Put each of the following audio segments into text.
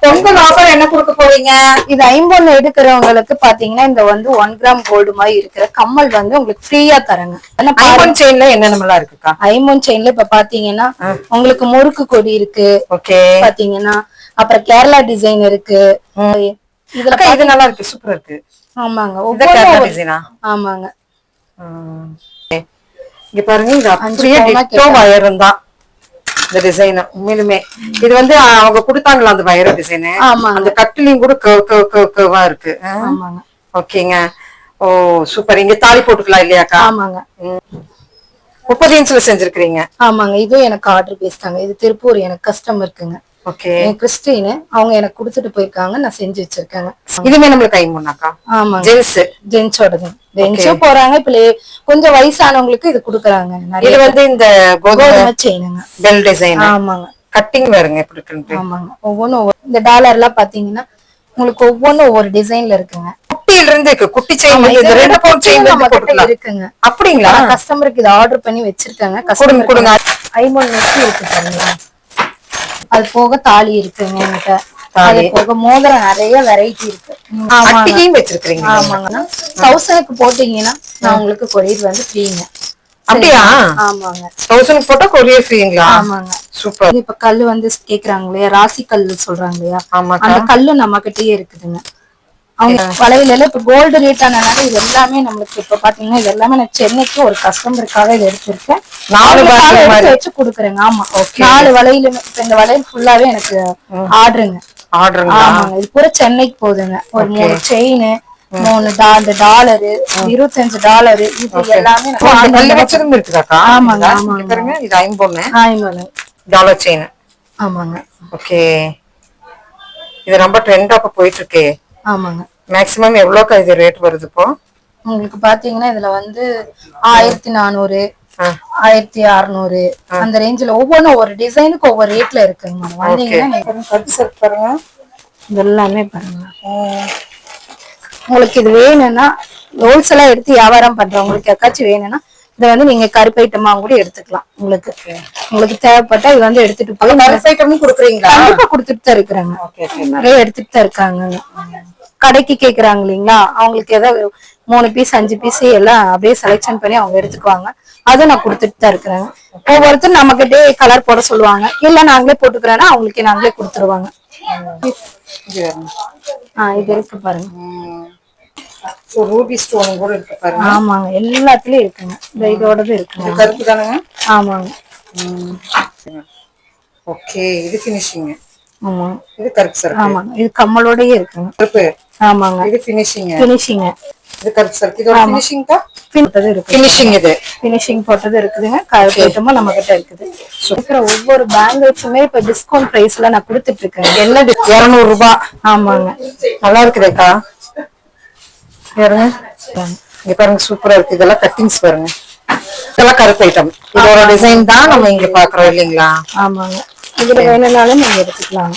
Pongal offer என்ன கொடுக்க போறீங்க? இது 50 எடுக்கிறவங்களுக்கு பாத்தீங்கன்னா இந்த வந்து 1 கிராம் கோல்டு மாதிரி இருக்கிற கம்மல் வந்து உங்களுக்கு ஃப்ரீயா தரங்க. ஐம்பொன் செயின்ல என்னென்னலாம் இருக்குக்கா? ஐம்பொன் செயின்ல இப்ப பாத்தீங்கன்னா உங்களுக்கு முறுக்கு கொடி இருக்கு. ஓகே. பாத்தீங்கன்னா அப்புறம் கேரளா டிசைன் இருக்கு. இதுல இது நல்லா இருக்கு, சூப்பரா இருக்கு. ஆமாங்க, கேரளா டிசைனா? ஆமாங்க. இங்க பாருங்க, இது அப்படியே டிட்டோ வயரும் தான் இந்த டிசைன். உண்மையிலுமே இது வந்து அவங்க கொடுத்தாங்களா அந்த வயர் டிசைன், அந்த கட்லியும் கூட கர்வா இருக்கு. ஓகேங்க. ஓ சூப்பர். இங்க தாலி போட்டுக்கலாம் இல்லையாக்கா? ஆமாங்க. 30 இன்ச்ல செஞ்சிருக்கீங்க. ஆமாங்க. இதுவும் எனக்கு ஆர்டர் பேஸ் தாங்க. இது திருப்பூர் எனக்கு கஸ்டமர் இருக்குங்க. ஓகே. கிறிஸ்டின் அவங்க எனக்கு கொடுத்துட்டு போயிருக்காங்க, நான் செஞ்சு வச்சிருக்கேங்க. இதுமே நம்மளுக்கு ஐம்பொன்னாக்கா? ஆமாங்க. ஜென்ஸோடது. ஜென்ஸும் போறாங்க. இப்ப கொஞ்சம் வயசானவங்களுக்கு இது குடுக்குறாங்க. இது வந்து இந்த கோதுமை செயினுங்க, பெல் டிசைன். ஆமாங்க. கட்டிங் வேறங்க எப்படி இருக்கு? ஆமாங்க. ஒவ்வொன்றும் இந்த டாலர் எல்லாம் பாத்தீங்கன்னா உங்களுக்கு ஒவ்வொன்றும் ஒவ்வொரு டிசைன்ல இருக்குங்க. குட்டியில இருந்து இருக்கு. குட்டி செயின் இந்த 2 பவுண்ட் செயின் இருக்குங்க. அப்படிங்களா? கஸ்டமருக்கு இது ஆர்டர் பண்ணி வச்சிருக்காங்க. கஸ்டமர் கொடுங்க. ஐம்பொன் வச்சு இருக்கு பாருங்க. அது போக தாலி இருக்குங்க என்கிட்ட. அது போக மோதிரம் நிறைய வெரைட்டி இருக்கு. ஆமாங்க. 1000க்கு போட்டீங்கன்னா நான் உங்களுக்கு கொரியர் வந்து ஃப்ரீங்க. அப்படியா? ஆமாங்க. 1000 போட்டா கொரியர் ஃப்ரீங்களா? ஆமாங்க. சூப்பர். இப்ப கல்லு வந்து கேக்குறாங்க இல்லையா, ராசி கல்லு சொல்றாங்க இல்லையா, அந்த கல்லு நம்ம கிட்டயே இருக்குதுங்க. அவங்க வளையல இப்ப கோல்டு ரேட் ஆனனால இது எல்லாமே நம்மளுக்கு இப்ப பாத்தீங்கன்னா இது எல்லாமே நான் சென்னைக்கு ஒரு கஸ்டமருக்காக இது எடுத்திருக்கேன். 4 வச்சு குடுக்குறேங்க. ஆமா, 4 வளையலுமே. இப்ப இந்த வளையல் ஃபுல்லாவே எனக்கு ஆர்டருங்க. ஆமாங்க. இது பூரா சென்னைக்கு போகுதுங்க. ஒரு 3 செயின், 3 டாலரு, $25 இது எல்லாமே. ஆமாங்க. ஆமாங்க. இது ஐம்பொன்னு. ஐம்பொன்னு டாலர் செயின். ஆமாங்க. ஓகே. இது ரொம்ப ட்ரெண்டா போயிட்டு இருக்கு. ஆமாங்க. மேக்ஸிமம் எவ்வளவுக்கு இது ரேட் வருது இப்போ? உங்களுக்கு பாத்தீங்கன்னா இதுல வந்து 1400, 1600 அந்த ரேஞ்சில ஒவ்வொன்றும் ஒரு டிசைனுக்கு ஒவ்வொரு ரேட்ல இருக்குங்க. வந்தீங்கன்னா பாருங்க, இது எல்லாமே பாருங்க. உங்களுக்கு இது வேணும்னா ஹோல்சேலா எடுத்து வியாபாரம் பண்றவங்களுக்கு யாக்காச்சும் வேணும்னா இதை வந்து நீங்க கருப்பு ஐட்டமா கூட எடுத்துக்கலாம். உங்களுக்கு தேவைப்பட்டா இது வந்து எடுத்துட்டு போய் கருப்பு ஐட்டமும் கொடுக்குறீங்களா? கண்டிப்பா கொடுத்துட்டு தான் இருக்கிறாங்க. நிறைய எடுத்துட்டு தான் இருக்காங்க. கடைக்கு கேக்குறாங்க இல்லைங்களா, அவங்களுக்கு ஏதாவது 3 பீஸ் 5 பீஸ் எல்லாம் அப்படியே செலக்ஷன் பண்ணி அவங்க எடுத்துக்குவாங்க. அதை நான் கொடுத்துட்டு தான் இருக்கிறேன். ஒவ்வொருத்தரும் நம்ம கிட்டே கலர் போட சொல்லுவாங்க. இல்ல நாங்களே போட்டுக்கிறேன்னா அவங்களுக்கு நாங்களே கொடுத்துருவாங்க. இது இருக்கு பாருங்க. ரூபி ஸ்டோன் கூட இருக்கு பாருங்க. ஆமாங்க, எல்லாத்துலயும் இருக்குங்க. இதோடது இருக்குங்க. கருப்பு தானங்க? ஆமாங்க. ஓகே. இது ஃபினிஷிங். ஆமாங்க. இது கருப்பு சரக்கு. ஆமாங்க. இது கம்மலோடயே இருக்குங்க. கருப்பு. ஆமாங்க. இது ஃபினிஷிங். இது கருப்பு சரக்கு. இதோட ஃபினிஷிங் தான் இருக்கு. ஃபினிஷிங் இது ஃபினிஷிங் போட்டது இருக்குதுங்க. கருப்பு ஐட்டமும் நம்ம கிட்ட இருக்குது. ஒவ்வொரு பேங்கிள்ஸுமே இப்ப டிஸ்கவுண்ட் பிரைஸ்ல நான் கொடுத்துட்டு இருக்கேன். என்ன 200 ரூபாய். ஆமாங்க. நல்லா இருக்குதேக்கா. பாருங்க, இங்க பாருங்க, சூப்பரா இருக்கு. இதெல்லாம் கட்டிங்ஸ் பாருங்க. இதெல்லாம் கருப்பு ஐட்டம். இதோட டிசைன் தான் நம்ம இங்க பாக்குறோம் இல்லைங்களா? ஆமாங்க. இதுல வேணும்னாலும் நீங்க எடுத்துக்கலாம்.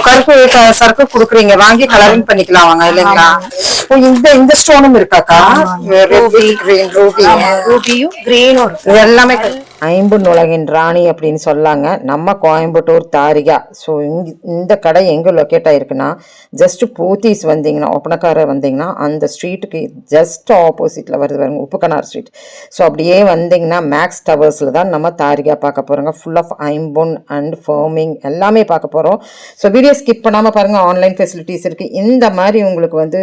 கருப்பு சரக்கு குடுக்குறீங்க, வாங்கி கலரிங் பண்ணிக்கலாம் வாங்க இல்லைங்களா? இந்த ஸ்டோனும் இருக்காக்கா? ரூபியும் கிரீனும் இது எல்லாமே ஐம்பொன் உலகின் ராணி அப்படின்னு சொல்லாங்க நம்ம கோயம்புத்தூர் தாரிகா. ஸோ இந்த கடை எங்கே லொக்கேட் ஆகிருக்குன்னா, ஜஸ்ட் போத்தீஸ் வந்தீங்கன்னா, ஒப்பனக்கார வந்தீங்கன்னா அந்த ஸ்ட்ரீட்டுக்கு ஜஸ்ட் ஆப்போசிட்டில் வருது பாருங்க, உப்புக்கனார் ஸ்ட்ரீட். ஸோ அப்படியே வந்தீங்கன்னா மேக்ஸ் டவர்ஸில் தான் நம்ம தாரிகா பார்க்க போகிறோங்க. ஃபுல் ஆஃப் ஐம்பொன் அண்ட் ஃபர்மிங் எல்லாமே பார்க்க போகிறோம். ஸோ வீடியோ ஸ்கிப் பண்ணாமல் பாருங்கள். ஆன்லைன் ஃபெசிலிட்டிஸ் இருக்குது. இந்த மாதிரி உங்களுக்கு வந்து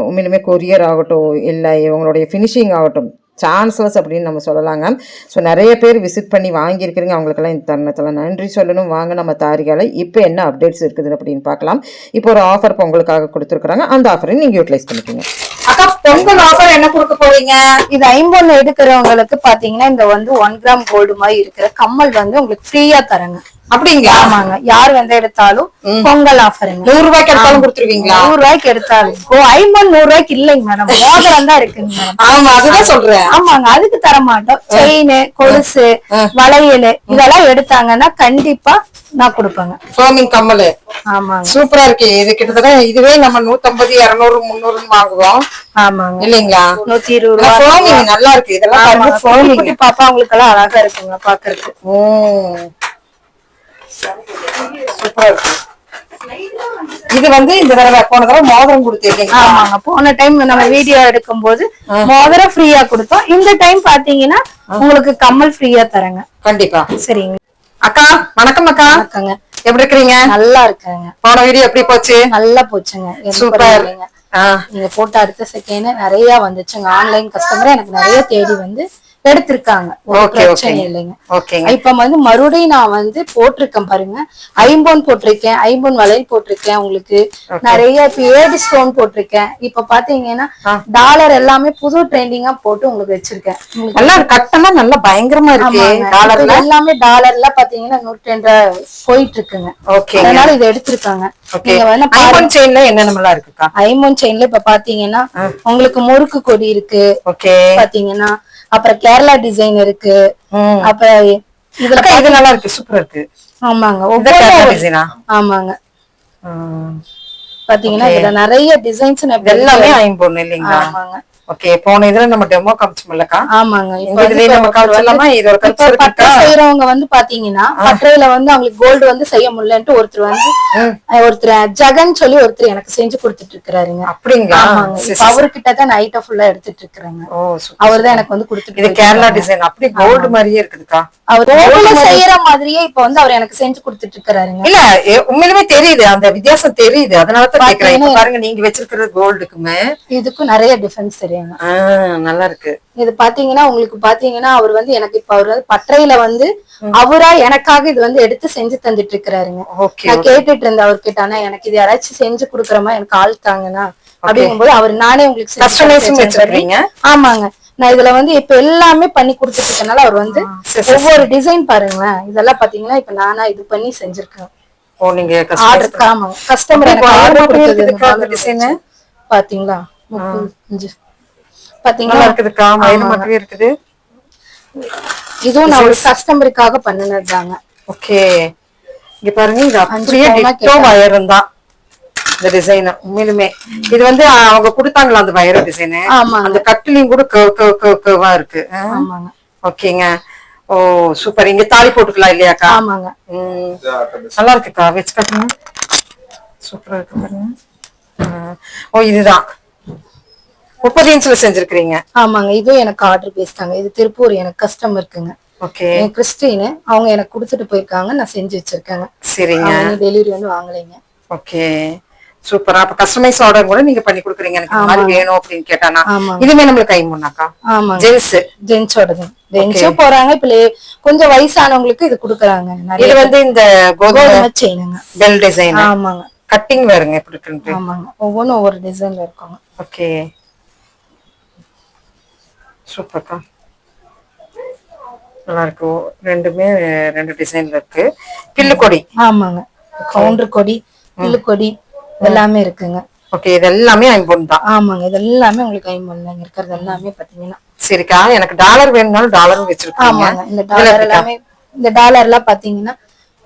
உண்மையிலுமே கொரியர் ஆகட்டும், இல்லை இவங்களுடைய ஃபினிஷிங் ஆகட்டும், சான்ஸ்லெஸ் அப்படின்னு நம்ம சொல்லலாங்க. ஸோ நிறைய பேர் விசிட் பண்ணி வாங்கியிருக்கிறீங்க. அவங்களுக்கெல்லாம் இந்த தருணத்தில் நன்றி சொல்லணும். வாங்க நம்ம தாரிகால இப்போ என்ன அப்டேட்ஸ் இருக்குது அப்படின்னு பார்க்கலாம். இப்போ ஒரு ஆஃபர் பொங்கலுக்காக கொடுத்துருக்குறாங்க. அந்த ஆஃபரை நீங்கள் யூட்டிலைஸ் பண்ணிக்கோங்க. அக்கா, பொங்கல் ஆஃபர் என்ன கொடுக்க போறீங்க? இது 50 எடுக்கிறவங்களுக்கு பாத்தீங்கன்னா இந்த வந்து 1 கிராம் கோல்டு மாதிரி இருக்கிற கம்மல் வந்து உங்களுக்கு ஃப்ரீயா தரங்க. அப்படிங்களா? ஆமாங்க. யார் வந்து எடுத்தாலும் பொங்கல் ஆஃபருங்க. 100 ரூபாய்க்கு எடுத்தாலும் கொடுத்துருவீங்களா? 100 ரூபாய்க்கு எடுத்தாலும் 50 100 ரூபாய்க்கு இல்லைங்க மேடம், மோதிரம் தான் இருக்குங்க. ஆமா, அதுதான் சொல்றேன். ஆமாங்க, அதுக்கு தர மாட்டோம். செயின், கொலுசு, வளையல் இதெல்லாம் எடுத்தாங்கன்னா கண்டிப்பா நான் கொடுப்பேங்க. ஃபர்மிங் கம்மல். ஆமாங்க, சூப்பரா இருக்கு. இது கிட்டத்தட்ட இதுவே நம்ம 150, 200, 300 வாங்குவோம். ஆமாங்க இல்லைங்களா? 120 ரூபாய். ஃபர்மிங் நல்லா இருக்கு. இதெல்லாம் ஃபர்மிங் பாப்பா உங்களுக்கு எல்லாம் அழகா இருக்குங்க பாக்குறதுக்கு. சூப்பரா இருக்கு. இது வந்து இந்த தடவை போன தடவை மோதிரம் கொடுத்துருக்கீங்க. ஆமாங்க, போன டைம் நம்ம வீடியோ எடுக்கும் போது மோதிரம் ஃப்ரீயா கொடுத்தோம். இந்த டைம் பாத்தீங்கன்னா உங்களுக்கு கம்மல் ஃப்ரீயா தரேங்க. கண்டிப்பா. சரிங்க அக்கா. வணக்கம் அக்கா. வணக்கங்க. எப்படி இருக்கிறீங்க? நல்லா இருக்காங்க. போன வீடியோ எப்படி போச்சு? நல்லா போச்சுங்க. சூப்பர். நீங்க போட்ட அடுத்த செகண்ட் நிறைய வந்துச்சுங்க. ஆன்லைன் கஸ்டமர் எனக்கு நிறைய தேடி வந்து எடுத்திருக்காங்க. பிரச்சனை இல்லைங்க. இப்ப வந்து மறுபடியும் நான் வந்து போட்டிருக்கேன் பாருங்க. ஐம்பொன் போட்டிருக்கேன், ஐம்பொன் வளையல் போட்டிருக்கேன், உங்களுக்கு நிறைய ஏடி ஸ்டோன் போட்டிருக்கேன். இப்ப பாத்தீங்கன்னா டாலர் எல்லாமே புது ட்ரெண்டிங்கா போட்டு உங்களுக்கு வச்சிருக்கேன். கட்டெல்லாம் நல்லா பயங்கரமா இருக்கு. எல்லாமே டாலர்ல பாத்தீங்கன்னா 102 போயிட்டு இருக்குங்க. அதனால இதை எடுத்திருக்காங்க. ஐம்பொன் செயின்ல என்னென்னலாம் இருக்குக்கா? ஐம்பொன் செயின்ல இப்ப பாத்தீங்கன்னா உங்களுக்கு முறுக்கு கொடி இருக்கு பாத்தீங்கன்னா, அப்புறம் கேரளா டிசைன் இருக்கு. அப்புறம் இதுல இது நல்லா இருக்கு, சூப்பரா இருக்கு. ஆமாங்க, ஆமாங்க. பாத்தீங்கன்னா இதுல நிறைய டிசைன்ஸ் எல்லாமே ஐம்பொன் இல்லைங்களா? ஆமாங்க. ஓகே, போன இதுல நம்ம டெமோ காமிச்சோம்லக்கா. ஆமாங்க. பட்டு செய்யறவங்க வந்து பாத்தீங்கன்னா பட்டையில வந்து அவங்களுக்கு கோல்டு வந்து செய்ய முடியலன்ட்டு ஒருத்தர் ஜெகன் சொல்லி ஒருத்தர் எனக்கு செஞ்சு கொடுத்துட்டு இருக்காருங்க. அப்படிங்களா? அவர்கிட்ட தான் நைட்டா ஃபுல்லா எடுத்துட்டு இருக்கிறேங்க. அவர் தான் எனக்கு வந்து கொடுத்துட்டு. கேரளா டிசைன் அப்படி கோல்டு மாதிரியே இருக்குதுக்கா. அவர் கோல்டுல செய்யற மாதிரியே இப்ப வந்து அவர் எனக்கு செஞ்சு கொடுத்துட்டு இருக்காருங்க. இல்ல, உண்மையிலுமே தெரியுது, அந்த வித்தியாசம் தெரியுது. அதனால தான் கேக்குறேன். பாருங்க, நீங்க வச்சிருக்கிறது கோல்டுக்குமே இதுக்கும் நிறைய டிஃபரன்ஸ் தெரியும். நல்லா இருக்கு. இது பாத்தீங்கன்னா உங்களுக்கு பாத்தீங்கன்னா அவர் வந்து எனக்கு இப்ப அவர் வந்து பட்டையில வந்து அவரா எனக்காக இது வந்து எடுத்து செஞ்சு தந்துட்டு இருக்கிறாருங்க. நான் கேட்டுட்டு இருந்தேன் அவர்கிட்ட, ஆனா எனக்கு இது யாராச்சும் செஞ்சு கொடுக்குற மாதிரி எனக்கு ஆள் தாங்கன்னா அப்படிங்கும்போது அவர் நானே உங்களுக்கு. ஆமாங்க, நான் இதுல வந்து இப்ப எல்லாமே பண்ணி கொடுத்துட்டு இருக்கனால அவர் வந்து ஒவ்வொரு டிசைன் பாருங்களேன். இதெல்லாம் பாத்தீங்கன்னா இப்ப நானா இது பண்ணி செஞ்சிருக்கேன். ஆமாங்க, கஸ்டமர் எனக்கு ஆர்டர் கொடுத்தது. பாத்தீங்களா? இதுவும் நான் ஒரு கஸ்டமருக்காக பண்ணினதுதாங்க. ஓகே, இங்க பாருங்க, இது அப்படியே டிட்டோ வயர் தான் இந்த டிசைன். உண்மையிலுமே இது வந்து அவங்க கொடுத்தாங்களா அந்த வயர் டிசைன்? அந்த கட்டுலயும் கூட கர்வா இருக்கு. ஓகேங்க. ஓ சூப்பர். இங்க தாலி போட்டுக்கலாம் இல்லையாக்கா? ஆமாங்க. நல்லா இருக்குக்கா, வச்சு காட்டுங்க. சூப்பரா இருக்கு பாருங்க. ஓ இதுதான் 30 இன்ச்ல செஞ்சிருக்கீங்க? ஆமாங்க, இதுவும் எனக்கு ஆர்டர் பேசிட்டாங்க. இது திருப்பூர் எனக்கு கஸ்டமர் இருக்குங்க. ஓகே, கிறிஸ்டின் அவங்க எனக்கு கொடுத்துட்டு போயிருக்காங்க. நான் செஞ்சு வச்சிருக்கேங்க. சரிங்க. டெலிவரி வந்து வாங்கலைங்க. ஓகே, சூப்பரா. அப்ப கஸ்டமைஸ் ஆர்டர் கூட நீங்க பண்ணி கொடுக்குறீங்க. எனக்கு இந்த மாதிரி வேணும் அப்படின்னு கேட்டானா இதுமே நம்மளுக்கு ஐம்பொன்னாக்கா? ஆமா, ஜென்ஸோடது. ஜென்ஸும் போறாங்க. இப்ப கொஞ்சம் வயசானவங்களுக்கு இது கொடுக்குறாங்க. இது வந்து இந்த கோதுமை செயினுங்க, பெல் டிசைன். ஆமாங்க. கட்டிங் வேறுங்க எப்படி இருக்கு? ஆமாங்க, ஒவ்வொன்றும் ஒவ்வொரு டிசைன்ல இருக்காங்க. ஓகே, சூப்பர்க்கா, நல்லா இருக்கு. ரெண்டுமே ரெண்டு டிசைன்ல இருக்கு. கில்லு கொடி. ஆமாங்க, கவுண்டர் கொடி, கில்லு கொடி எல்லாமே இருக்குங்க. ஓகே, இது எல்லாமே ஐம்பொன் தான். ஆமாங்க, இது எல்லாமே உங்களுக்கு ஐம்பொன் இருக்கிறது எல்லாமே பாத்தீங்கன்னா. சரிக்கா, எனக்கு டாலர் வேணும்னாலும் டாலரும் வச்சிருக்கீங்க. ஆமாங்க, இந்த டாலர் எல்லாமே, இந்த டாலர்லாம் பாத்தீங்கன்னா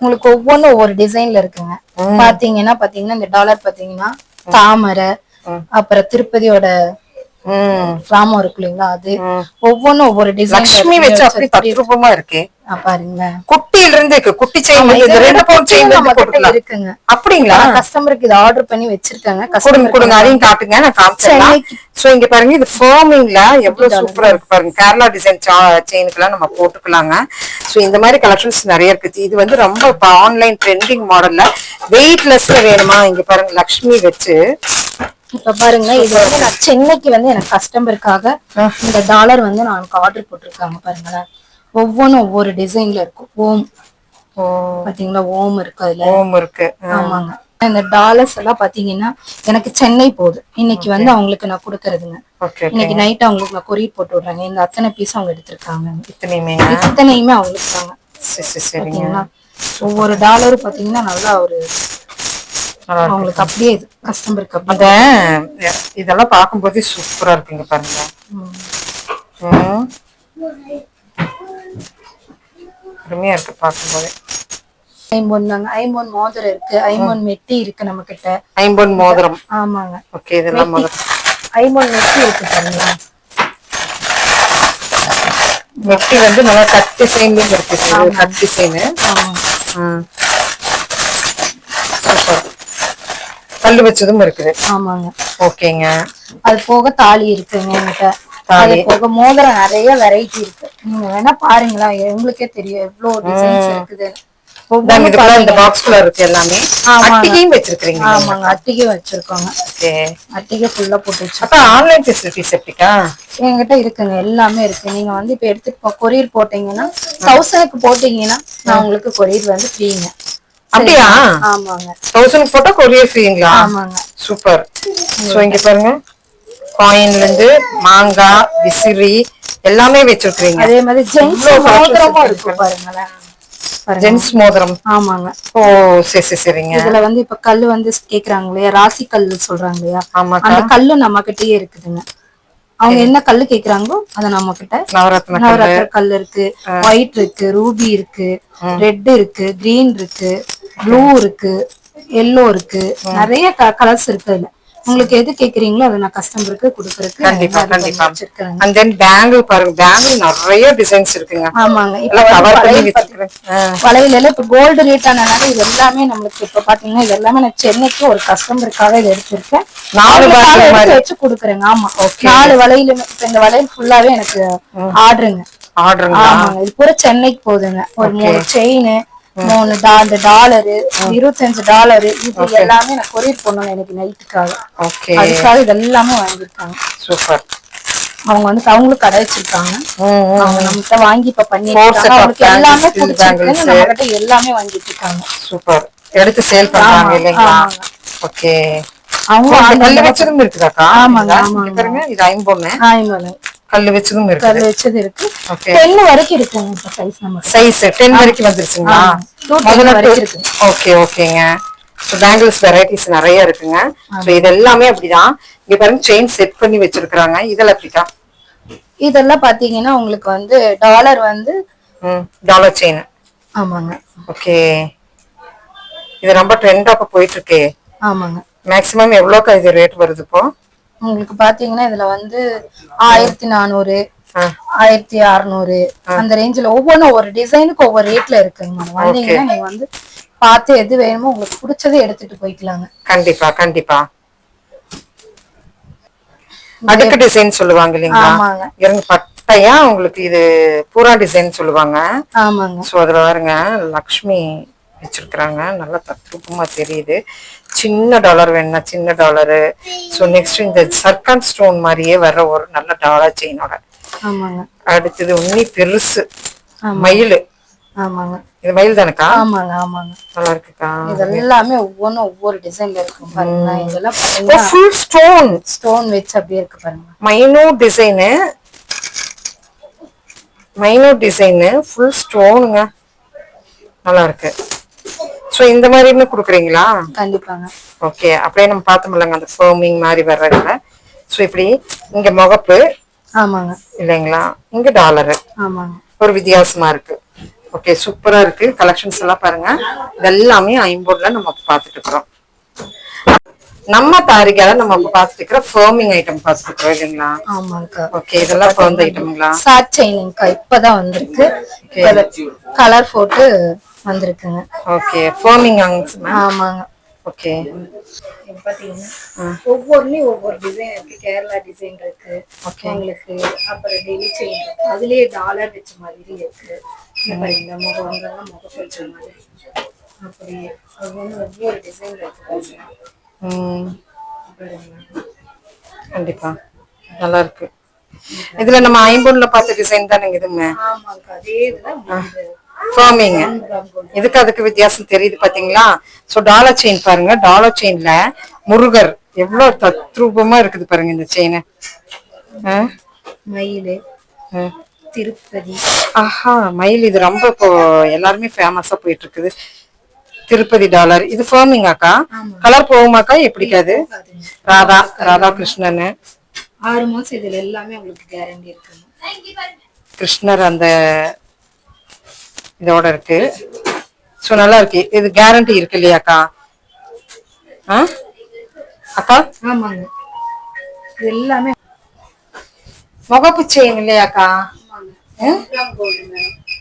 உங்களுக்கு ஒவ்வொன்றும் ஒவ்வொரு டிசைன்ல இருக்குங்க. பாத்தீங்கன்னா இந்த டாலர் பாத்தீங்கன்னா தாமரை, அப்புறம் திருப்பதியோட ராமம் இருக்கு இல்லைங்களா, அது ஒவ்வொன்னும் ஒவ்வொரு டிசைன். லட்சுமி வச்சு அப்படி தத்ரூபமா இருக்கு பாருங்க. குட்டியில இருந்து குட்டி செயின், இது 2 பவுண்ட் செயின் இருக்குங்க. அப்படிங்களா? கஸ்டமருக்கு இது ஆர்டர் பண்ணி வச்சிருக்காங்க. கொடுங்க, அதையும் காட்டுங்க, நான் காமிச்சேன். சோ இங்க பாருங்க, இது ஃபார்மிங்ல எவ்வளவு சூப்பரா இருக்கு பாருங்க. கேரளா டிசைன் செயினுக்குலாம் நம்ம போட்டுக்கலாங்க. சோ இந்த மாதிரி கலெக்ஷன்ஸ் நிறைய இருக்கு. இது வந்து ரொம்ப ஆன்லைன் ட்ரெண்டிங் மாடல்ல வெயிட்லெஸ்ல வேணுமா? இங்க பாருங்க, லக்ஷ்மி வச்சு. இப்ப பாருங்க, இது வந்து நான் சென்னைக்கு வந்து எனக்கு கஸ்டமருக்காக இந்த டாலர் வந்து நான் ஆர்டர் போட்டிருக்காங்க. பாருங்களேன், ஒவ்வொன்றும் ஒவ்வொரு டிசைன்ல இருக்கும். ஓம் பாத்தீங்களா, ஓம் இருக்கு, அதுல ஓம் இருக்கு. ஆமாங்க, இந்த டாலர்ஸ் எல்லாம் பாத்தீங்கன்னா எனக்கு சென்னை போகுது. இன்னைக்கு வந்து அவங்களுக்கு நான் கொடுக்கறதுங்க. இன்னைக்கு நைட் அவங்களுக்கு நான் கொரியர் போட்டு விடுறேங்க. இந்த அத்தனை பீஸ் அவங்க எடுத்திருக்காங்க. இத்தனையுமே அவங்களுக்கு தாங்க. பாத்தீங்கன்னா ஒவ்வொரு டாலரும் பாத்தீங்கன்னா நல்லா ஒரு அவங்களுக்கு அப்படியே கஸ்டமருக்கு அந்த இதெல்லாம் பார்க்கும்போது சூப்பரா இருக்குங்க பாருங்க. அருமையா இருக்கு பார்க்கும்போது. ஐம்பொன் தாங்க, ஐம்பொன் மோதிரம் இருக்கு, ஐம்பொன் மெட்டி இருக்கு நம்ம கிட்ட. ஐம்பொன் மோதிரம். ஆமாங்க. ஓகே, இதெல்லாம் மோதிரம். ஐம்பொன் மெட்டி இருக்கு பாருங்க. மெட்டி வந்து நல்லா கட்டு செயின்ல இருக்கு. கட்டு செயின். கல்லு வச்சதும் இருக்குது. ஆமாங்க. ஓகேங்க. அது போக தாலி இருக்குங்க என்கிட்ட. அது போக மோதிரம் நிறைய வெரைட்டி இருக்கு. நீங்க வேணா பாருங்களா, உங்களுக்கே தெரியும் எவ்வளவு டிசைன்ஸ் இருக்குது. இந்த பாக்ஸ்ல இருக்கு எல்லாமே. அட்டிகையும் வச்சிருக்கீங்க? ஆமாங்க, அட்டிகை வச்சிருக்கோங்க. ஓகே. அட்டிகை ஃபுல்லா போட்டு வச்சிருக்கோம். அப்ப ஆன்லைன் ஃபெசிலிட்டிஸ் எப்படிக்கா? என்கிட்ட இருக்குங்க, எல்லாமே இருக்கு. நீங்க வந்து இப்ப எடுத்துட்டு கொரியர் போட்டீங்கன்னா 1000க்கு போட்டீங்கன்னா நான் உங்களுக்கு கொரியர் வந்து ஃப்ரீங்க. அப்படியா? ஆமாங்க. 1000 போட்டா கொரியர் ஃப்ரீங்களா? ஆமாங்க. சூப்பர். சோ இங்க பாருங்க, காயின்ல இருந்து மாங்காய், விசிறி எல்லாமே வச்சிருக்கீங்க. அதே மாதிரி ஜென்ஸ் மோதிரமும் இருக்கு பாருங்களேன். ஜென்ஸ் மோதிரம். ஆமாங்க. ஓ சரி சரிங்க. இதுல வந்து இப்ப கல்லு வந்து கேக்குறாங்க இல்லையா, ராசி கல்லு சொல்றாங்க இல்லையா, ஆமாக்கா. அந்த கல்லு நம்ம கிட்டயே இருக்குதுங்க. அவங்க என்ன கல்லு கேக்குறாங்களோ அத நம்ம கிட்ட. நவரத்ன கல் இருக்கு, ஒயிட் இருக்கு, ரூபி இருக்கு, ரெட் இருக்கு, கிரீன் இருக்கு, ப்ளூ இருக்கு, எல்லோ இருக்கு, நிறைய கலர்ஸ் இருக்கு. அதுல உங்களுக்கு எது கேக்குறீங்களோ அதை நான் கஸ்டமருக்கு கொடுக்கறதுக்கு கண்டிப்பா கண்டிப்பா. அண்ட் தென் பேங்கிள் பாருங்க, பேங்கிள் நிறைய டிசைன்ஸ் இருக்குங்க. ஆமாங்க. இப்ப வளையல இப்ப கோல்டு ரேட் ஆனதுனால இது எல்லாமே நம்மளுக்கு இப்ப பாத்தீங்கன்னா இது எல்லாமே நான் சென்னைக்கு ஒரு கஸ்டமருக்காக இதை எடுத்திருக்கேன். 4 வச்சு கொடுக்குறேங்க. ஆமா, 4 வளையல். இப்ப இந்த வளையல் ஃபுல்லாவே எனக்கு ஆர்டருங்க. ஆமாங்க, இது பூரா சென்னைக்கு போகுதுங்க. ஒரு 3 செயின், 3 டாலரு, $25 இது எல்லாமே நான் கொரியர் பண்ணணும் எனக்கு நைட்டுக்காக. அதுக்காக இதெல்லாமே வாங்கிருக்காங்க. சூப்பர். அவங்க வந்து அவங்களும் கடை வச்சிருக்காங்க. அவங்க நம்மகிட்ட வாங்கி இப்ப பண்ணிருக்காங்க. அவங்களுக்கு எல்லாமே பிடிச்சிருக்குன்னு நம்ம கிட்ட எல்லாமே வாங்கிட்டு இருக்காங்க. சூப்பர். எடுத்து சேல் பண்றாங்க இல்லைங்களா? ஓகே. அவங்க கல்லு வச்சதும் இருக்குதாக்கா? ஆமாங்க ஆமாங்க. பாருங்க, இது ஐம்பொன்னு. கல்லு வச்சதும் இருக்கு. கல்லு வச்சது இருக்கு. 10 வரைக்கும் இருக்குங்க. இப்ப சைஸ் நம்ம சைஸ் 10 வரைக்கும் வந்துருச்சுங்களா? ஓகே ஓகேங்க. பேங்கிள்ஸ் வெரைட்டிஸ் நிறைய இருக்குங்க. சோ இது எல்லாமே அப்படிதான். இங்க பாருங்க, செயின் செட் பண்ணி வச்சிருக்காங்க. இதெல்லாம் எப்படிக்கா? இதெல்லாம் பாத்தீங்கன்னா உங்களுக்கு வந்து டாலர் வந்து டாலர் செயின். ஆமாங்க. ஓகே. இது ரொம்ப ட்ரெண்டா போயிட்டு இருக்கு. ஆமாங்க. மேக்ஸிமம் எவ்வளவுக்கா இது ரேட் வருது இப்போ? உங்களுக்கு பாத்தீங்கன்னா இதுல வந்து 1400, 1600 அந்த ரேஞ்சில ஒவ்வொன்றும் ஒரு டிசைனுக்கு ஒவ்வொரு ரேட்ல இருக்குங்க. வந்தீங்கன்னா நீங்க வந்து பார்த்து எது வேணுமோ உங்களுக்கு பிடிச்சதை எடுத்துட்டு போய்க்கலாங்க. கண்டிப்பா கண்டிப்பா. அடுக்கு டிசைன் சொல்லுவாங்க இல்லைங்களா? ஆமாங்க. இறங்க பட்டையா உங்களுக்கு இது பூரா டிசைன் சொல்லுவாங்க. ஆமாங்க. சோ அதுல பாருங்க, லக்ஷ்மி வச்சிருக்காங்க. நல்லா தத்ரூபமா தெரியுது. சின்ன டாலர் வேணும்னா சின்ன டாலரு. சோ நெக்ஸ்ட் இந்த சர்க்கான் ஸ்டோன் மாதிரியே வர்ற ஒரு நல்ல டாலர் செயினோட. ஆமாங்க. அடுத்தது உன்னி பெருசு மயிலு. ஆமாங்க. இது மயில் தானக்கா? ஆமாங்க ஆமாங்க. நல்லா இருக்குக்கா. இதெல்லாமே ஒவ்வொன்றும் ஒவ்வொரு டிசைன்ல இருக்கும் பாருங்க. இதெல்லாம் ஃபுல் ஸ்டோன் வச்சு அப்படியே இருக்கு பாருங்க. மைனூட் டிசைனு ஃபுல் ஸ்டோனுங்க. நல்லா இருக்கு. சோ இந்த மாதிரின்னு குடுக்குறீங்களா? கண்டிப்பாங்க. ஓகே. அப்படியே நம்ம பார்த்தோம்லங்க அந்த ஃபோமிங் மாதிரி வர்றதுல. சோ இப்படி இங்க முகப்பு. ஆமாங்க. இல்லைங்களா? இங்க டாலரு. ஆமாங்க. ஒரு வித்தியாசமா இருக்கு. ஓகே, சூப்பரா இருக்கு. கலெக்ஷன்ஸ் எல்லாம் பாருங்க. இதெல்லாமே ஐம்பொன்ல நம்ம பார்த்துட்டு இருக்கிறோம். நம்ம தாரிகால நம்ம பார்த்துட்டு இருக்கிற ஃபோமிங் ஐட்டம் பார்த்துட்டு இருக்கிறோம் இல்லைங்களா? ஆமாங்கக்கா. ஓகே, இதெல்லாம் ஃபோம் ஐட்டம்ங்களா? சாட் செயின்க்கா இப்பதான் வந்திருக்கு. கலர் போட்டு வந்திருக்குங்க. ஓகே, ஃபோமிங் ஆமாங்க. ஓகே. பாத்தீங்கன்னா ஒவ்வொன்றுலயும் ஒவ்வொரு டிசைன் இருக்கு. கேரளா டிசைன் இருக்கு உங்களுக்கு. அப்புறம் டெல்லி செயின் இருக்கு. அதுலயே டாலர் வச்ச மாதிரி இருக்கு. இந்த முகம் வச்ச மாதிரி அப்படியே ஒவ்வொரு டிசைன்ல இருக்கு. கண்டிப்பா நல்லா இருக்கு. இதுல நம்ம ஐம்பொன்ல பார்த்த டிசைன் தானே இதுமே? ஆமாங்க, அதே இதுதான் ஃபோமிங். இதுக்கு அதுக்கு வித்தியாசம் தெரியுது பாத்தீங்களா? சோ டாலர் செயின் பாருங்க. டாலர் செயின்ல முருகர் எவ்வளவு தத்ரூபமா இருக்குது பாருங்க இந்த செயின். மயிலு, திருப்பதி. ஆஹா, மயில் இது ரொம்ப இப்போ எல்லாருமே ஃபேமஸா போயிட்டு இருக்குது. திருப்பதி டாலர். இது ஃபோமிங்காக்கா? கலர் போகுமாக்கா? எப்படிக்காது? ராதா கிருஷ்ணன் 6 மாசம் இதுல எல்லாமே உங்களுக்கு கேரண்டி இருக்கு. கிருஷ்ணர் அந்த இதோட இருக்கு. சோ நல்லா இருக்கு. இது கேரண்டி இருக்கு இல்லையாக்கா? அக்கா? ஆமாங்க. எல்லாமே முகப்பு செயின் இல்லையாக்கா?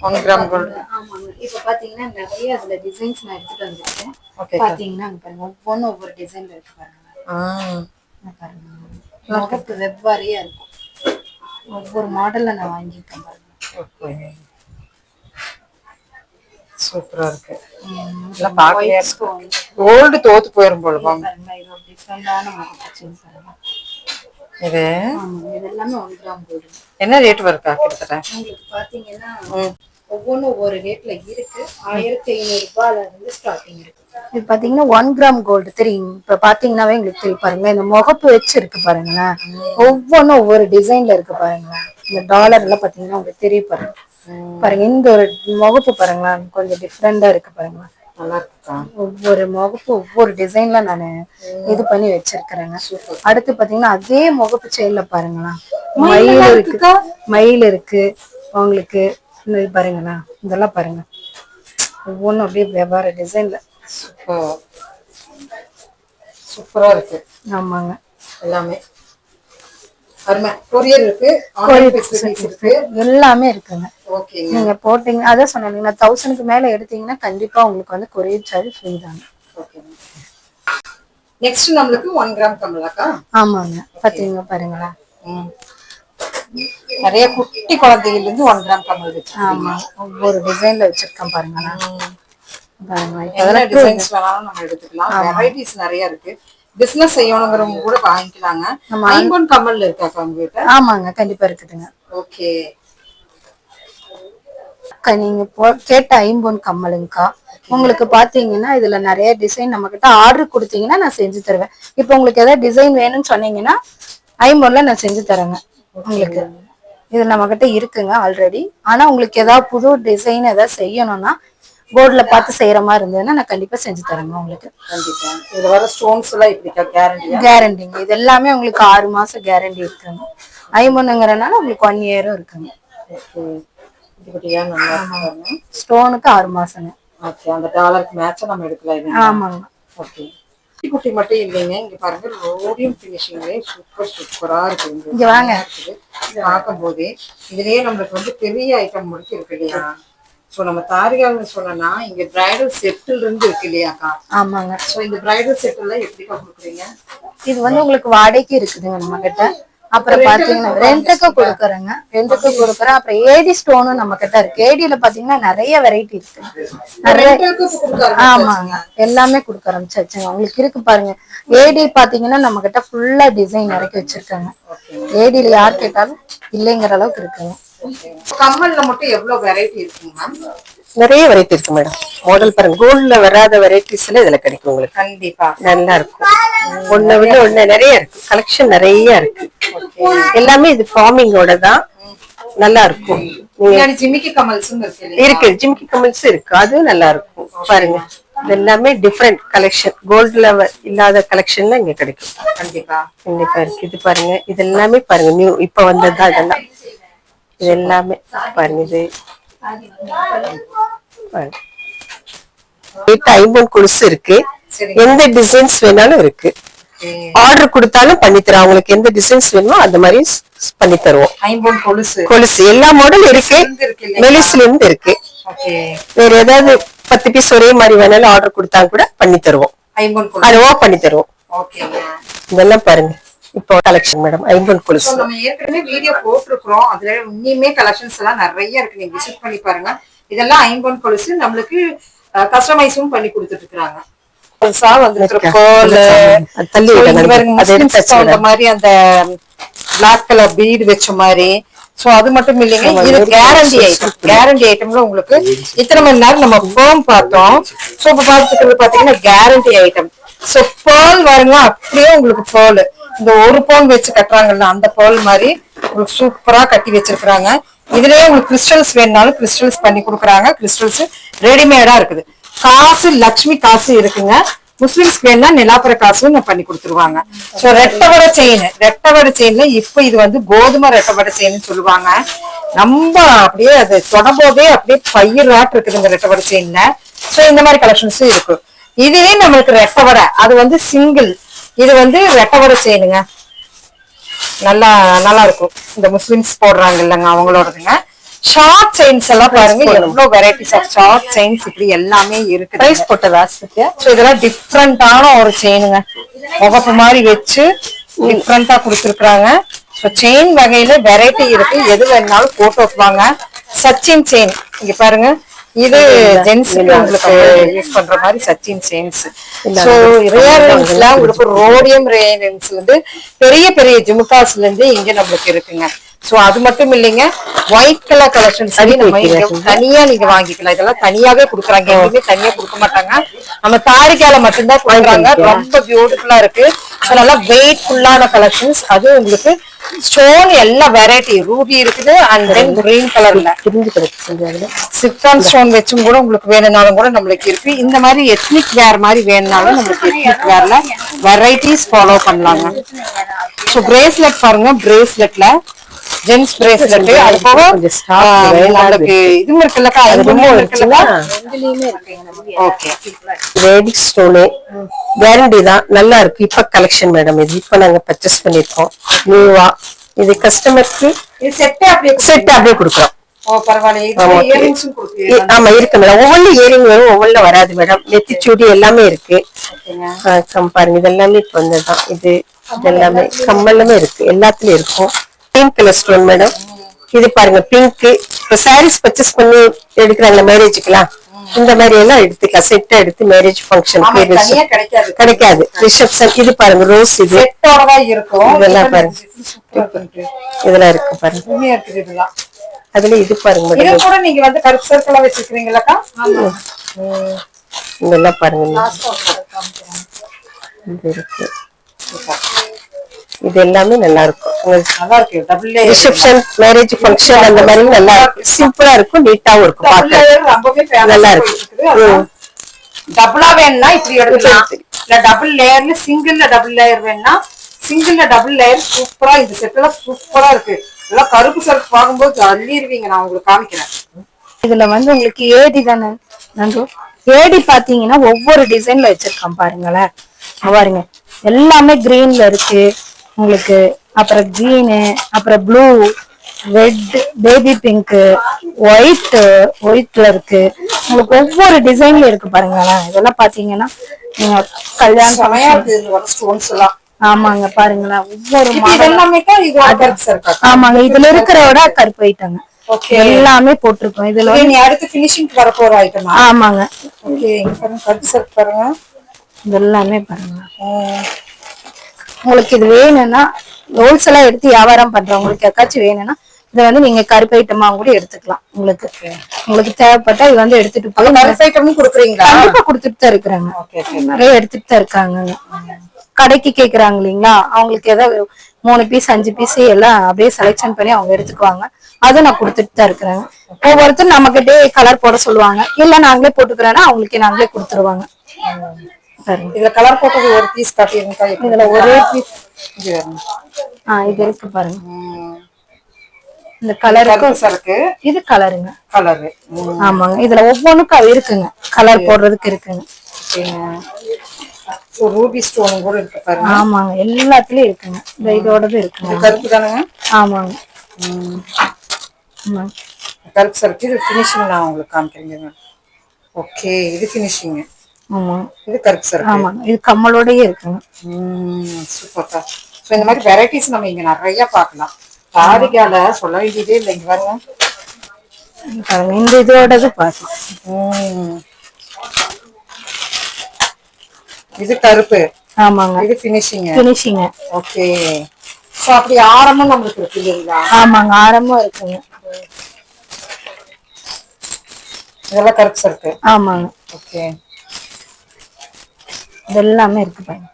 1 gram gold. ஆமாங்க. இப்ப பாத்தீங்கன்னா நிறைய அதுல டிசைன்ஸ் நான் எடுத்துட்டு வந்திருக்கேன். பாத்தீங்கன்னா அங்க பாருங்க, ஒவ்வொரு டிசைன்ல இருக்கு பாருங்க. பாருங்க முகப்பு வெவ்வாறையா இருக்கும். ஒவ்வொரு மாடல்ல நான் வாங்கியிருக்கேன் பாருங்க. சூப்பரா இருக்கு. கோல்டு தோத்து போயிரும் போல. இது இதெல்லாமே 1 கிராம் கோல்டு. என்ன ரேட் வருக்கா கிட்டத்தட்ட? உங்களுக்கு பாத்தீங்கன்னா ஒவ்வொன்றும் ஒவ்வொரு ரேட்ல இருக்கு. 1500 ரூபாயில இருந்து ஸ்டார்டிங் இருக்கு. இது பாத்தீங்கன்னா 1 கிராம் கோல்டு தெரியும். இப்ப பாத்தீங்கன்னாவே உங்களுக்கு தெரியும் பாருங்க. இந்த முகப்பு வச்சு இருக்கு பாருங்களேன். ஒவ்வொன்றும் ஒவ்வொரு டிசைன்ல இருக்கு பாருங்களேன். இந்த டாலர் எல்லாம் பாத்தீங்கன்னா உங்களுக்கு தெரியும் பாருங்க. பாருங்க இந்த ஒரு முகப்பு பாருங்களேன், கொஞ்சம் டிஃப்ரெண்டா இருக்கு பாருங்களேன். ஒவ்வொரு முகப்பு ஒவ்வொரு டிசைன்ல நான் இது பண்ணி வச்சிருக்கிறேங்க. அடுத்து பாத்தீங்கன்னா அதே முகப்பு செயின்ல பாருங்களேன், மயில் இருக்கு உங்களுக்கு. இந்த பாருங்களா, இதெல்லாம் பாருங்க ஒவ்வொன்றும் அப்படியே வெவ்வேறு டிசைன்ல சூப்பரா இருக்கு. ஆமாங்க, எல்லாமே கொரியர் இருக்கு, எல்லாமே இருக்குங்க. நீங்க போட்டீங்க அதான் சொன்னீங்க 1000க்கு மேல எடுத்தீங்கன்னா கண்டிப்பா உங்களுக்கு வந்து கொரியர் சார்ஜ் ஃப்ரீ தாங்க. நெக்ஸ்ட் நம்மளுக்கு 1 கிராம் கம்மலாக்கா? ஆமாங்க, பாத்தீங்க பாருங்களா, நிறைய குட்டி குழந்தைகள் இருந்து 1 கிராம் கம்மல் வச்சு. ஆமா, ஒவ்வொரு டிசைன்ல வச்சிருக்கேன் பாருங்களா. எத்தனை டிசைன்ஸ் வேணாலும் நம்ம எடுத்துக்கலாம். வெரைட்டிஸ் நிறைய இருக்கு. பிசினஸ் செய்யணுங்கிறவங்க கூட வாங்கிக்கலாங்க. ஐம்பொன் கம்மல் இருக்காக்கா உங்ககிட்ட? ஆமாங்க, கண்டிப்பா இருக்குதுங்க. ஓகே, நீங்க கேட்ட ஐம்பொன் கம்மலுங்கக்கா. உங்களுக்கு பாத்தீங்கன்னா இதுல நிறைய டிசைன் நம்ம கிட்ட ஆர்டர் கொடுத்தீங்கன்னா நான் செஞ்சு தருவேன். இப்போ உங்களுக்கு ஏதாவது டிசைன் வேணும்னு சொன்னீங்கன்னா ஐம்பொன்ல நான் செஞ்சு தரேங்க உங்களுக்கு. இது நம்ம கிட்ட இருக்குங்க ஆல்ரெடி. ஆனா உங்களுக்கு ஏதாவது புது டிசைன் ஏதாவது செய்யணும்னா போர்ட்ல பார்த்து செய்யற மாதிரி இருந்ததுன்னா நான் கண்டிப்பா செஞ்சு தரேங்க உங்களுக்கு. கண்டிப்பா. இதுல வர ஸ்டோன்ஸ் எல்லாம் இப்படிக்கா கேரண்டிங்க. இது எல்லாமே உங்களுக்கு 6 மாசம் கேரண்டி இருக்குங்க. ஐம்பொன்னுங்கிறனால உங்களுக்கு 1 இயரும் இருக்குங்க. ஸ்டோனுக்கு 6 மாசங்க. ஓகே, அந்த டாலருக்கு மேட்சா நம்ம எடுக்கலாம். ஆமாங்க. ஓகே, குட்டி மட்டும் இல்லைங்க. இங்க பாருங்க, ரோடியம் ஃபினிஷிங்லயே சூப்பரா இருக்கு. இங்க வாங்க, பார்க்கும் போதே இதுலயே நம்மளுக்கு வந்து பெரிய ஐட்டம் முடிச்சு இருக்கு இல்லையா? சோ நம்ம தாரிகான்னு சொன்னா இங்க பிரைடல் செட்டில் இருந்து இருக்கு இல்லையாக்கா? ஆமாங்க. சோ இந்த பிரைடல் செட் எல்லாம் எப்படிக்கா கொடுக்குறீங்க? இது வந்து உங்களுக்கு வாடகைக்கு இருக்குதுங்க நம்ம கிட்ட. அப்புறம் பாத்தீங்கன்னா ரெண்டுக்கு கொடுக்குறேங்க, ரெண்டுக்கு கொடுக்குறேன். அப்புறம் ஏடி ஸ்டோனும் நம்ம கிட்ட இருக்கு. ஏடியில பாத்தீங்கன்னா நிறைய வெரைட்டி இருக்கு, நிறைய. ஆமாங்க, எல்லாமே கொடுக்க ஆரம்பிச்சாச்சுங்க. உங்களுக்கு இருக்கு பாருங்க. ஏடி பாத்தீங்கன்னா நம்ம கிட்ட ஃபுல்லா டிசைன் இறக்கி வச்சிருக்காங்க. ஏடியில யார் கேட்டாலும் இல்லைங்கிற அளவுக்கு இருக்குங்க. கம்மல்ல மட்டும் எவ்வளவு வெரைட்டி இருக்குங்க மேம்? நிறைய வெரைட்டி இருக்கு மேடம். மாடல் பாருங்க, கோல்ட்ல வராத வெரைட்டிஸ் எல்லாம் இதுல கிடைக்கும் உங்களுக்கு. கண்டிப்பா நல்லா இருக்கும். ஒண்ணு விட ஒண்ணு நிறைய இருக்கு, கலெக்ஷன் நிறைய இருக்கு. எல்லாமே இது ஃபார்மிங்கோட தான், நல்லா இருக்கும். ஜிமிக்கி கமல்ஸும் இருக்கு, ஜிமிக்கி கமல்ஸ் இருக்கு, அதுவும் நல்லா இருக்கும். பாருங்க, இது எல்லாமே டிஃப்ரெண்ட் கலெக்ஷன். கோல்ட்ல இல்லாத கலெக்ஷன்ல இங்க கிடைக்கும். கண்டிப்பா கண்டிப்பா இருக்கு. இது பாருங்க, இது எல்லாமே பாருங்க நியூ இப்ப வந்ததுதான் இதெல்லாம். இது எல்லாமே பாருங்க, இது ஐம்பொன் கொலுசு இருக்கு. எந்த டிசைன்ஸ் வேணாலும் இருக்கு. ஆர்டர் கொடுத்தாலும் பண்ணி தரோம். அவங்களுக்கு எந்த டிசைன்ஸ் வேணுமோ அந்த மாதிரி பண்ணி தருவோம். ஐம்பொன் கொலுசு கொலுசு எல்லா மாடல் இருக்கு. மெலிஸ்ல இருந்து இருக்கு. வேற ஏதாவது 10 பீஸ் ஒரே மாதிரி வேணாலும் ஆர்டர் கொடுத்தா கூட பண்ணி தருவோம். அதுவா பண்ணி தருவோம். இதெல்லாம் பாருங்க, இப்போ கலெக்ஷன் மேடம் ஐம்பொன் கொலுசு. நம்ம ஏற்கனவே வீடியோ போட்டிருக்கிறோம். அதுல இன்னுமே கலெக்ஷன்ஸ் எல்லாம் நிறைய இருக்கு. நீங்க விசிட் பண்ணி பாருங்க. இதெல்லாம் ஐம்பொன் கொலுசு நம்மளுக்கு கஸ்டமைஸும் பண்ணி கொடுத்துட்டு இருக்காங்க. மாதிரி அந்த பிளாக் கலர் பீட் வச்ச மாதிரி. சோ அது மட்டும் இல்லைங்க, இது கேரண்டி ஐட்டம். கேரண்டி ஐட்டம்ல உங்களுக்கு இத்தனை மணி நேரம் நம்ம ஃபோம் பார்த்தோம். சோ இப்ப பார்த்துக்கிறது பாத்தீங்கன்னா கேரண்டி ஐட்டம். சோ பேர்ல் வருங்க, அப்படியே உங்களுக்கு பேர்ல் இந்த ஒரு பவுன் வச்சு கட்டுறாங்கல்ல அந்த பேர்ல் மாதிரி உங்களுக்கு சூப்பரா கட்டி வச்சிருக்காங்க. இதுலயே உங்களுக்கு கிறிஸ்டல்ஸ் வேணும்னாலும் கிறிஸ்டல்ஸ் பண்ணி கொடுக்குறாங்க. கிறிஸ்டல்ஸ் ரெடிமேடா இருக்குது. காசு லட்சுமி காசு இருக்குங்க. முஸ்லிம்ஸ் வேணா நிலாப்புற காசும் பண்ணி கொடுத்துருவாங்க. சோ ரெட்டவடை செயின்ல இப்ப இது வந்து கோதுமை ரெட்டவடை செயின்னு சொல்லுவாங்க. நம்ம அப்படியே அது தொடம்போதே அப்படியே பயிராட்டு இருக்குதுங்க ரெட்டவடை செயின்ல. சோ இந்த மாதிரி கலெக்ஷன்ஸும் இருக்கு. இதுவே நம்மளுக்கு ரெட்டவடை, அது வந்து சிங்கிள். இது வந்து ரெட்டவடை செயினுங்க, நல்லா நல்லா இருக்கும். இந்த முஸ்லிம்ஸ் போடுறாங்க இல்லைங்க அவங்களோடதுங்க. ஷார்ட் செயின்ஸ் எல்லாம் பாருங்க, எவ்வளவு வெரைட்டிஸ் ஆஃப் ஷார்ட் செயின்ஸ் இப்படி எல்லாமே இருக்கு. பிரைஸ் போட்டதா? சோ இதெல்லாம் டிஃப்ரெண்டான ஒரு செயினுங்க, முகப்பு மாதிரி வச்சு டிஃப்ரெண்டா கொடுத்துருக்காங்க. ஸோ செயின் வகையில வெரைட்டி இருக்கு, எது வேணாலும் போட்டு வைப்பாங்க. சச்சின் செயின் இங்க பாருங்க, இது ஜென்ஸுக்கு உங்களுக்கு யூஸ் பண்ற மாதிரி சச்சின் செயின்ஸ். ஸோ ரிங்ஸ்ல உங்களுக்கு ரோடியம் ரிங்ஸ் வந்து பெரிய பெரிய ஜுமுக்காஸ்ல இருந்து இங்க நம்மளுக்கு இருக்குங்க. சோ அது மட்டும் இல்லைங்க, ஒயிட் கலர் கலெக்ஷன்ஸ் தனியா நீங்க வாங்கிக்கலாம். இதெல்லாம் தனியாவே கொடுக்குறாங்க, எங்கேயுமே தனியா கொடுக்க மாட்டாங்க. நம்ம தாரிக்கால மட்டும்தான் கொடுக்குறாங்க. ரொம்ப பியூட்டிஃபுல்லா இருக்கு, நல்லா வெயிட் ஃபுல்லான கலெக்ஷன்ஸ். அது உங்களுக்கு ஸ்டோன் எல்லாம் வெரைட்டி ரூபி இருக்குது, அண்ட் தென் கிரீன் கலர்ல சிர்கான் ஸ்டோன் வச்சும் கூட உங்களுக்கு வேணும்னாலும் கூட நம்மளுக்கு இருக்கு. இந்த மாதிரி எத்னிக் வேர் மாதிரி வேணும்னாலும் நம்மளுக்கு எத்னிக் வேர்ல வெரைட்டிஸ் ஃபாலோ பண்ணலாங்க. ஸோ பிரேஸ்லெட் பாருங்க, பிரேஸ்லெட்ல ஜென்ஸ் பிரேஸ்லெட், அது போக உங்களுக்கு இதுவும் இருக்குல்லக்கா, ஓகே வேடிக் ஸ்டோனு கேரண்டி தான், நல்லா இருக்கு. இப்ப கலெக்ஷன் மேடம், இது இப்ப நாங்க பர்ச்சேஸ் பண்ணிருக்கோம் நியூவா. இது கஸ்டமருக்கு செட் அப்படியே கொடுக்குறோம். ஆமா இருக்கு மேடம், ஒவ்வொன்னு இயரிங் வரும், ஒவ்வொன்னு வராது மேடம். நெத்திச்சூடி எல்லாமே இருக்கு. பாருங்க, இதெல்லாமே இப்ப வந்ததுதான். இது இதெல்லாமே கம்மலுமே இருக்கு, எல்லாத்துலயும் இருக்கும். பிங்க் கலர் ஸ்டோன் மேடம், இது பாருங்க பிங்க். இப்ப சாரீஸ் பர்ச்சேஸ் பண்ணி எடுக்கிறாங்களா மேரேஜுக்குலாம், இந்த மாதிரி எல்லாம் எடுத்துக்கலாம். செட்டா எடுத்து மேரேஜ் ஃபங்க்ஷனுக்கு கிடைக்காது, ரிசப்ஷன். இது பாருங்க ரோஸ், இது இருக்கும். இதெல்லாம் பாருங்க, இதெல்லாம் இருக்கு பாருங்க. அதுல இது பாருங்க மேடம், நீங்க வந்து கருப்பு சர்க்கிளா வச்சிருக்கீங்களாக்கா, இதெல்லாம் பாருங்க. இது இருக்கு, இது எல்லாமே நல்லா இருக்கும். ரிசப்ஷன் மேரேஜ் ஃபங்க்ஷன் அந்த மாதிரி நல்லா இருக்கும், சிம்பிளா இருக்கும், நீட்டாவும் இருக்கும், பார்க்க நல்லா இருக்கு. டபுளா வேணும்னா இப்படி எடுக்கலாம், இல்ல டபுள் லேயர்ல சிங்கிள்ல டபுள் லேயர் வேணும்னா சிங்கிள்ல டபுள் லேயர் சூப்பரா. இந்த செட் எல்லாம் சூப்பரா இருக்கு. இதெல்லாம் கருப்பு சர்க் பார்க்கும்போது அள்ளிடுவீங்க. நான் உங்களுக்கு காமிக்கிறேன். இதுல வந்து உங்களுக்கு ஏடி தானே நன்று, ஏடி பாத்தீங்கன்னா ஒவ்வொரு டிசைன்ல வச்சிருக்கான் பாருங்களேன். பாருங்க எல்லாமே கிரீன்ல இருக்கு உங்களுக்கு, அப்புறம் கிரீனு, அப்புறம் ப்ளூ, ரெட், பேபி பிங்க், ஒயிட்ல இருக்கு உங்களுக்கு. ஒவ்வொரு டிசைன்ல இருக்கு பாருங்களேன். இதெல்லாம் பாத்தீங்கன்னா நீங்க கல்யாணம் ஸ்டோன்ஸ் எல்லாம் ஆமாங்க பாருங்களேன், ஒவ்வொரு ஆமாங்க. இதுல இருக்கிறவோட கருப்பு ஐட்டங்க எல்லாமே போட்டிருக்கோம். இதுல நீ அடுத்து ஃபினிஷிங் வர போற ஐட்டம். ஆமாங்க, கருப்பு சர்க் பாருங்க, இதெல்லாமே பாருங்க. உங்களுக்கு இது வேணும்னா ஹோல்சேலா எடுத்து வியாபாரம் பண்றவங்களுக்கு யாருக்காச்சும் வேணும்னா இதை வந்து நீங்க கருப்பு ஐட்டமா கூட எடுத்துக்கலாம். உங்களுக்கு தேவைப்பட்டா இது வந்து எடுத்துட்டு போய் கருப்பு ஐட்டமும் கொடுக்குறீங்களா? கண்டிப்பா கொடுத்துட்டு தான் இருக்கிறாங்க, நிறைய எடுத்துட்டு தான் இருக்காங்க. கடைக்கு கேக்குறாங்க இல்லைங்களா, அவங்களுக்கு ஏதாவது 3 பீஸ் 5 பீஸ் எல்லாம் அப்படியே செலக்ஷன் பண்ணி அவங்க எடுத்துக்குவாங்க. அதை நான் கொடுத்துட்டு தான் இருக்கிறேன். ஒவ்வொருத்தரும் நம்ம கிட்டே கலர் போட சொல்லுவாங்க, இல்ல நாங்களே போட்டுக்கிறேன்னா அவங்களுக்கு நாங்களே கொடுத்துருவாங்க. இதுல கலர் போட்டது ஒரு பீஸ் காட்டிருக்கா? இதுல ஒரே பீஸ் இது இருக்கு பாருங்க. இந்த கலருக்கு இது கலருங்க, கலரு. ஆமாங்க. இதுல ஒவ்வொன்றுக்கும் இருக்குங்க, கலர் போடுறதுக்கு இருக்குங்க. ரூபி ஸ்டோன் கூட இருக்கு பாருங்க. ஆமாங்க, எல்லாத்துலயும் இருக்குங்க. இந்த இதோடது இருக்குங்க. கருப்பு தானங்க? ஆமாங்க. கருப்பு சர்க்கு. இது ஃபினிஷிங் நான் உங்களுக்கு காமிக்கிறேங்க. ஓகே, இது ஃபினிஷிங். ஆமா, இது கருப்பு சர்க்கு. ஆமாங்க, இது கம்மலோடயே இருக்குங்க. சூப்பர்க்கா. சோ இந்த மாதிரி வெரைட்டிஸ் நம்ம இங்க நிறைய பார்க்கலாம். தாரிகால சொல்ல வேண்டியதே இல்லை. இங்க பாருங்க, இந்த இதோடது பார்க்கலாம். இது கருப்பு. ஆமாங்க, இது ஃபினிஷிங். ஓகே. சோ அப்படி ஆரமும் நமக்கு இருக்கு இல்லைங்களா? ஆமாங்க, ஆரமும் இருக்குங்க. இதெல்லாம் கருப்பு சர்க்கு. ஆமாங்க. ஓகே, இதெல்லாமே இருக்கு பாருங்க.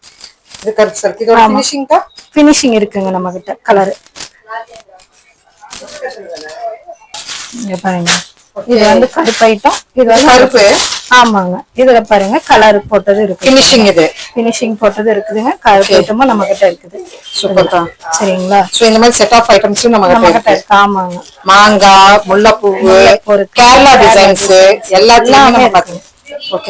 இது கருப்பு சர்க்கு. இதோட ஃபினிஷிங்கா? ஃபினிஷிங் இருக்குங்க நம்ம கிட்ட. கலர் இங்க பாருங்க, இது வந்து கருப்பு ஐட்டம், இது வந்து கருப்பு. ஆமாங்க, இதுல பாருங்க கலர் போட்டது இருக்கு. ஃபினிஷிங் இது ஃபினிஷிங் போட்டது இருக்குதுங்க. கருப்பு ஐட்டமும் நம்ம கிட்ட இருக்குது. சூப்பர்க்கா. சரிங்களா? சோ இந்த மாதிரி செட் ஆஃப் ஐட்டம்ஸும் நம்ம கிட்ட இருக்கு. ஆமாங்க, மாங்காய், முல்லைப்பூ, கேரளா டிசைன்ஸ் எல்லாமே பாத்தீங்க.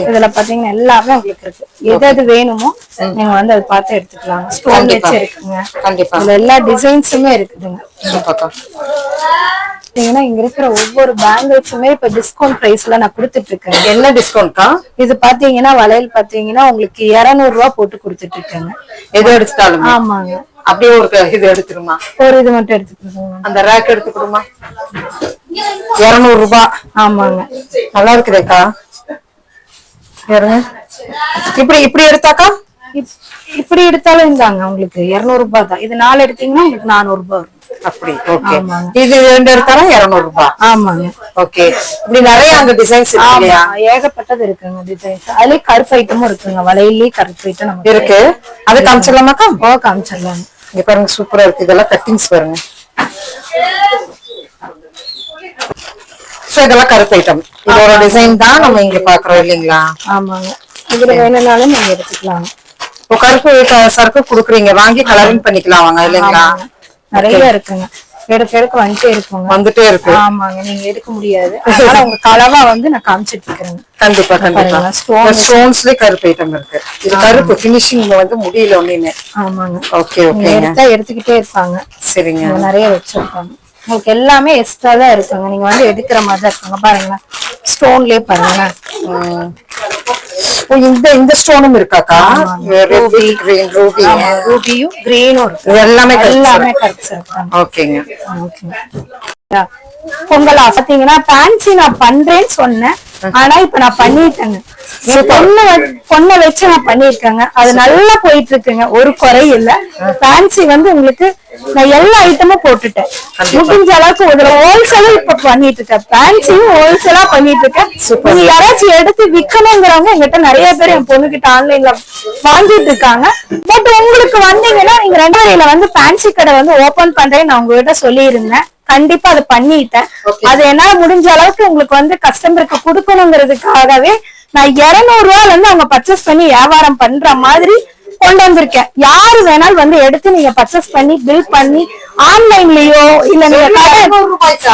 இதுல பாத்தீங்கன்னா எல்லாமே உங்களுக்கு இருக்கு. எது வேணுமோ நீங்க வந்து அதை பார்த்து எடுத்துக்கலாம். ஸ்டோன் வச்சு இருக்குங்க. கண்டிப்பா இதுல எல்லா டிசைன்ஸுமே இருக்குதுங்க. சூப்பர்க்கா. ஏன்னா இங்க இருக்கிற ஒவ்வொரு பேங்கிள்ஸுமே இப்ப டிஸ்கவுண்ட் பிரைஸ்ல நான் கொடுத்துட்டு இருக்கேன். என்ன டிஸ்கவுண்ட்க்கா? இது பாத்தீங்கன்னா வளையல் பாத்தீங்கன்னா உங்களுக்கு 200 ரூபாய் போட்டு கொடுத்துட்டு இருக்கேங்க. எது எடுத்துட்டாலும்? ஆமாங்க. அப்படியே ஒரு இது எடுத்துருமா? ஒரு இது மட்டும் எடுத்துக்கோங்க. அந்த ரேக் எடுத்துக்கிடுமா? 200 ரூபாய். ஆமாங்க. நல்லா இருக்குதேக்கா. இப்படி இப்படி எடுத்தாக்கா? இப்படி எடுத்தாலும் இந்தாங்க உங்களுக்கு 200 ரூபாய் தான். இது 4 எடுத்தீங்கன்னா உங்களுக்கு 400 ரூபாய் வரும். அப்படி ஓகே. இது 2 எடுத்தாலும் 200 ரூபாய். ஆமாங்க. ஓகே. இப்படி நிறைய அந்த டிசைன்ஸ் இருக்குல்லையா? ஏகப்பட்டது இருக்குங்க டிசைன்ஸ். அதுலயே கருப்பு ஐட்டமும் இருக்குங்க. வளையலே கருப்பு ஐட்டம் நமக்கு இருக்கு. அது காமிச்சிடலாமாக்கா? காமிச்சிடலாம். இங்க பாருங்க சூப்பரா இருக்கு. இதெல்லாம் கட்டிங்ஸ் பாருங்க. இதெல்லாம் கருப்பு ஐட்டம். இதோட டிசைன் தான் நம்ம இங்க பாக்குறோம் இல்லைங்களா? ஆமாங்க. இதுல வேணும்னாலும் நீங்க எடுத்துக்கலாம். இப்போ கருப்பு சரக்கு குடுக்குறீங்க, வாங்கி கலரிங் பண்ணிக்கலாம் வாங்க இல்லைங்களா? நிறைய இருக்குங்க. எடுக்க வந்துட்டே இருக்கு. ஆமாங்க. நீங்க எடுக்க முடியாது. அதனால உங்க கலவா வந்து நான் காமிச்சிட்டு இருக்கேன். கண்டிப்பா கண்டிப்பா. ஸ்டோன்ஸ்லயே கருப்பு ஐட்டம் இருக்கு. இது கருப்பு பினிஷிங் வந்து முடியல ஒண்ணுமே. ஆமாங்க. Okay okay. எடுத்துக்கிட்டே இருப்பாங்க. சரிங்க. நிறைய வச்சிருப்பாங்க. உங்களுக்கு எல்லாமே எக்ஸ்ட்ரா தான் இருக்குங்க. நீங்க வந்து எடுக்கிற மாதிரி தான் இருக்குங்க. பாருங்க ஸ்டோன்லயே பாருங்க. இந்த ஸ்டோனும் இருக்காக்கா? ரூபியும் கிரீனும் இருக்கு. எல்லாமே கரெக்ட். ஓகேங்க. பொங்கலா பாத்தீங்கன்னா ஃபேன்சி நான் பண்றேன்னு சொன்னேன். ஆனா இப்ப நான் பண்ணிட்டேங்க. பொண்ணை வச்சு நான் பண்ணிருக்கேங்க. அது நல்லா போயிட்டு இருக்குங்க. ஒரு குறை இல்ல. ஃபேன்சி வந்து உங்களுக்கு நான் எல்லா ஐட்டமும் போட்டுட்டேன். முடிஞ்ச அளவுக்கு ஒரு ஹோல்சேலா இப்ப பண்ணிட்டு இருக்கேன். ஃபேன்சியும் ஹோல்சேலா பண்ணிட்டு இருக்கேன். நீங்க யாராச்சும் எடுத்து விக்கணுங்கிறவங்க எங்கிட்ட நிறைய பேர் என் பொண்ணு கிட்ட ஆன்லைன்ல வாங்கிட்டு இருக்காங்க. பட் உங்களுக்கு வந்தீங்கன்னா நீங்க 2 வந்து ஃபேன்சி கடை வந்து ஓபன் பண்றேன்னு நான் உங்ககிட்ட சொல்லியிருந்தேன். கண்டிப்பா அதை பண்ணிட்டேன். அது என்னால முடிஞ்ச அளவுக்கு உங்களுக்கு வந்து கஸ்டமருக்கு கொடுக்கணுங்கிறதுக்காகவே நான் 200 ரூபாயில இருந்து அவங்க பர்ச்சேஸ் பண்ணி வியாபாரம் பண்ற மாதிரி கொண்டு வந்திருக்கேன். யாரு வேணாலும் வந்து எடுத்து நீங்க பர்ச்சேஸ் பண்ணி பில் பண்ணி ஆன்லைன்லயோ இல்ல நீங்க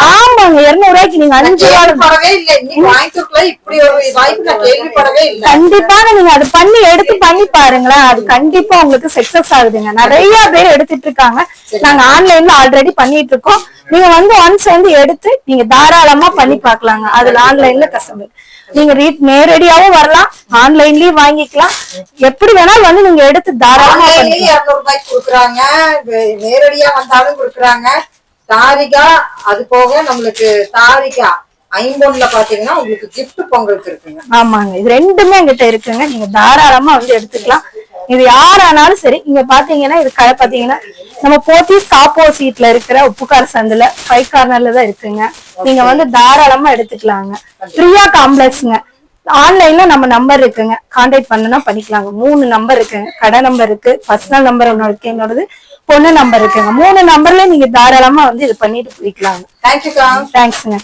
ஆமாங்க 200 ரூபாய்க்கு நீங்க 5 கண்டிப்பாக நீங்க அது பண்ணி எடுத்து பண்ணி பாருங்களேன். அது கண்டிப்பா உங்களுக்கு சக்சஸ் ஆகுதுங்க. நிறைய பேர் எடுத்துட்டு இருக்காங்க. நாங்க ஆன்லைன்ல ஆல்ரெடி பண்ணிட்டு இருக்கோம். நீங்க வந்து ஒன்ஸ் வந்து எடுத்து நீங்க தாராளமா பண்ணி பாக்கலாங்க. அதுல ஆன்லைன்ல கஸ்டமர் நீங்க நேரடியாவும் வரலாம், ஆன்லைன்லயும் வாங்கிக்கலாம். எப்படி வேணாலும் வந்து நீங்க எடுத்து தாராளமா 200 ரூபாய்க்கு கொடுக்குறாங்க. நேரடியா வந்தாலும் கொடுக்குறாங்க. தாரிகா அது போக நம்மளுக்கு தாரிகா ஐம்பொன்ல பாத்தீங்கன்னா உங்களுக்கு கிஃப்ட் பொங்கலுக்கு இருக்குங்க. ஆமாங்க. இது ரெண்டுமே எங்கிட்ட இருக்குங்க. நீங்க தாராளமா வந்து எடுத்துக்கலாம். இது யாரானாலும் சரி. இங்க பாத்தீங்கன்னா இது கடை பாத்தீங்கன்னா நம்ம போத்தீஸ் ஆப்போசிட்ல இருக்கிற உப்புக்கார சந்துல 5 கார்னர்ல தான் இருக்குங்க. நீங்க வந்து தாராளமா எடுத்துக்கலாங்க. பிரியா காம்ப்ளெக்ஸ்ங்க. ஆன்லைன்ல நம்ம நம்பர் இருக்குங்க. கான்டாக்ட் பண்ணனா பண்ணிக்கலாங்க. 3 நம்பர் இருக்குங்க. கடை நம்பர் இருக்கு, பர்சனல் நம்பர் ஒன்னு இருக்கு, என்னோடது பொண்ணு நம்பர் இருக்குங்க. 3 நம்பர்ல நீங்க தாராளமா வந்து இது பண்ணிட்டு போய்க்கலாங்க. தேங்க்யூ. தேங்க்ஸ்ங்க.